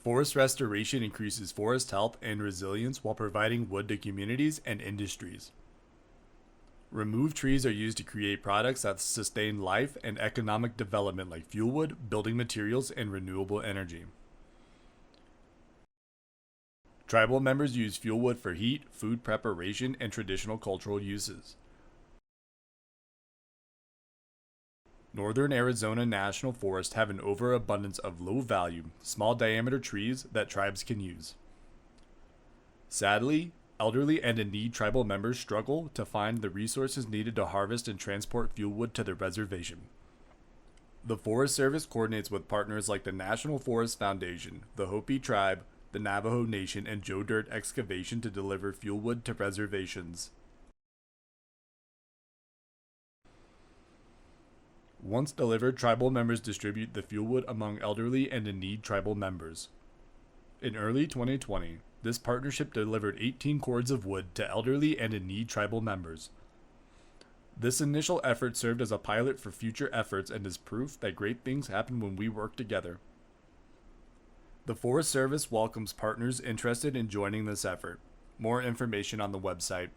Forest restoration increases forest health and resilience while providing wood to communities and industries. Removed trees are used to create products that sustain life and economic development like fuelwood, building materials, and renewable energy. Tribal members use fuelwood for heat, food preparation, and traditional cultural uses. Northern Arizona National Forest have an overabundance of low-value, small-diameter trees that tribes can use. Sadly, elderly and in-need tribal members struggle to find the resources needed to harvest and transport fuelwood to their reservation. The Forest Service coordinates with partners like the National Forest Foundation, the Hopi Tribe, the Navajo Nation, and Joe Dirt Excavation to deliver fuelwood to reservations. Once delivered, tribal members distribute the fuelwood among elderly and in-need tribal members. In early 2020, this partnership delivered 18 cords of wood to elderly and in-need tribal members. This initial effort served as a pilot for future efforts and is proof that great things happen when we work together. The Forest Service welcomes partners interested in joining this effort. More information on the website